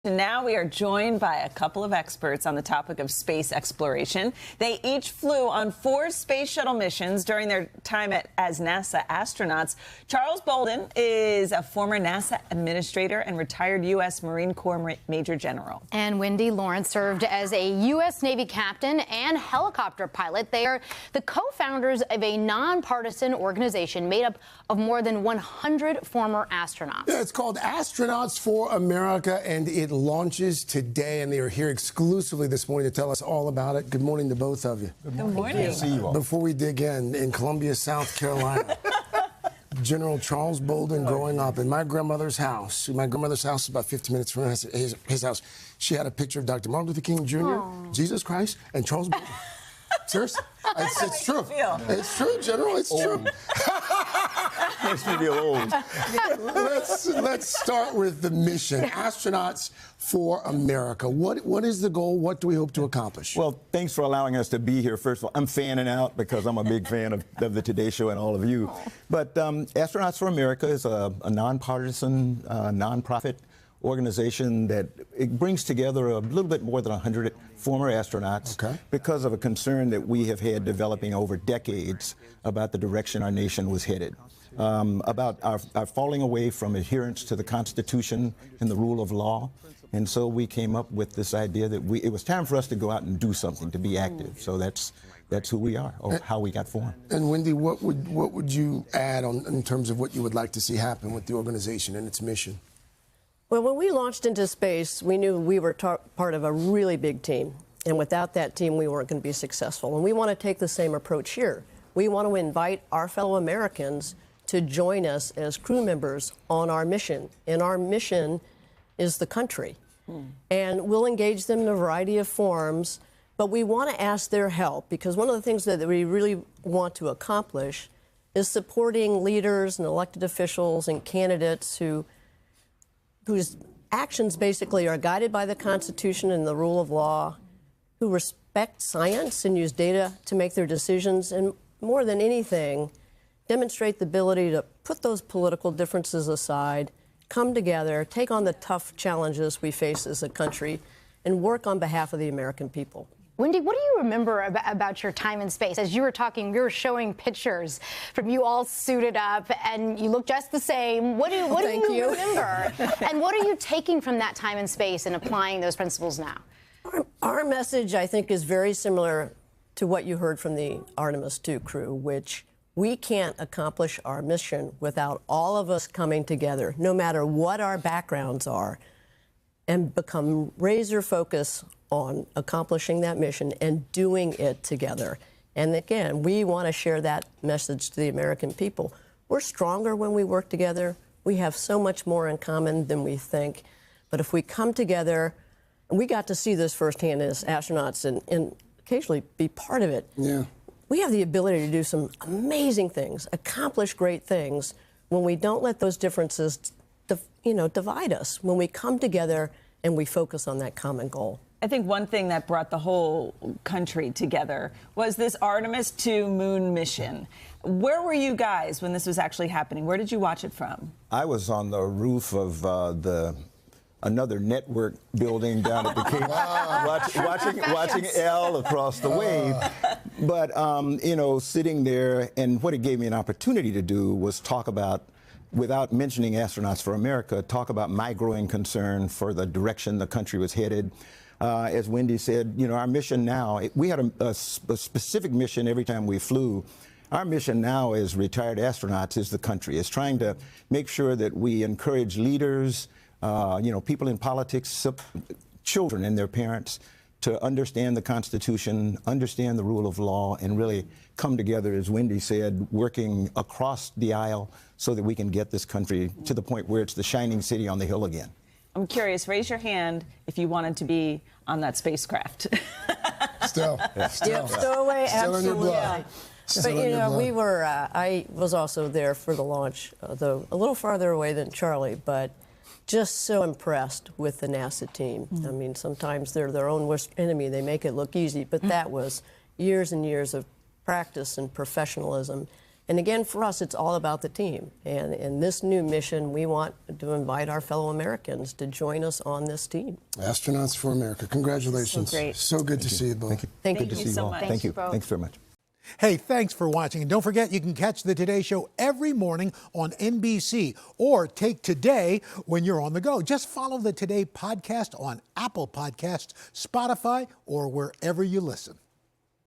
Now we are joined by a couple of experts on the topic of space exploration. They each flew on 4 space shuttle missions during their time as NASA astronauts. Charles Bolden is a former NASA administrator and retired U.S. Marine Corps Major General. And Wendy Lawrence served as a U.S. Navy captain and helicopter pilot. They are the co-founders of a nonpartisan organization made up of more than 100 former astronauts. Yeah, it's called Astronauts for America, and it launches today, and they are here exclusively this morning to tell us all about it. Good morning to both of you. Good morning. Good to see you all. Before we dig in Columbia, South Carolina, General Charles Bolden growing up in my grandmother's house. My grandmother's house is about 15 minutes from his house. She had a picture of Dr. Martin Luther King Jr., Aww. Jesus Christ, and Charles Bolden. Seriously? It's true. It's true, General. It's true. Makes me feel old. Let's start with the mission. Astronauts for America. What is the goal? What do we hope to accomplish? Well, thanks for allowing us to be here. First of all, I'm fanning out because I'm a big fan of the Today Show and all of you. But Astronauts for America is a nonpartisan, nonprofit organization that it brings together a little bit more than 100 former astronauts because of a concern that we have had developing over decades about the direction our nation was headed, about our falling away from adherence to the Constitution and the rule of law. And so we came up with this idea that it was time for us to go out and do something, to be active. So that's who we are, or how we got formed. And Wendy, what would you add in terms of what you would like to see happen with the organization and its mission? Well, when we launched into space, we knew we were part of a really big team. And without that team, we weren't going to be successful. And we want to take the same approach here. We want to invite our fellow Americans to join us as crew members on our mission. And our mission is the country. And we'll engage them in a variety of forms. But we want to ask their help, because one of the things that we really want to accomplish is supporting leaders and elected officials and candidates whose actions basically are guided by the Constitution and the rule of law, who respect science and use data to make their decisions, and more than anything, demonstrate the ability to put those political differences aside, come together, take on the tough challenges we face as a country, and work on behalf of the American people. Wendy, what do you remember about your time in space? As you were talking, we were showing pictures from you all suited up, and you look just the same. What do you remember? And what are you taking from that time in space and applying those principles now? Our message, I think, is very similar to what you heard from the Artemis II crew, which we can't accomplish our mission without all of us coming together, no matter what our backgrounds are, and become razor focused on accomplishing that mission and doing it together. And again, we want to share that message to the American people. We're stronger when we work together. We have so much more in common than we think. But if we come together, and we got to see this firsthand as astronauts and occasionally be part of it. Yeah. We have the ability to do some amazing things, accomplish great things when we don't let those differences, divide us, when we come together and we focus on that common goal. I think one thing that brought the whole country together was this Artemis II moon mission. Where were you guys when this was actually happening? Where did you watch it from? I was on the roof of another network building down at the Cape, watching L across the way. But, sitting there, and what it gave me an opportunity to do was talk about, without mentioning Astronauts for America, talk about my growing concern for the direction the country was headed. As Wendy said, our mission now, we had a specific mission every time we flew. Our mission now as retired astronauts is the country. It's trying to make sure that we encourage leaders, people in politics, children and their parents, to understand the Constitution, understand the rule of law, and really come together, as Wendy said, working across the aisle so that we can get this country to the point where it's the shining city on the hill again. I'm curious, raise your hand if you wanted to be on that spacecraft. Still. Yep, stowaway, Still in your absolutely. blood. But I was also there for the launch, though a little farther away than Charlie, but just so impressed with the NASA team. I mean, sometimes they're their own worst enemy. They make it look easy, but that was years and years of practice and professionalism. And again, for us, it's all about the team. And in this new mission, we want to invite our fellow Americans to join us on this team. Astronauts for America. Congratulations. So great. So good to see you both. Thank you. Thank Good you to see so you all. much. Thank you. Both. Thanks very much. Hey, thanks for watching. And don't forget, you can catch the Today Show every morning on NBC or take Today when you're on the go. Just follow the Today podcast on Apple Podcasts, Spotify, or wherever you listen.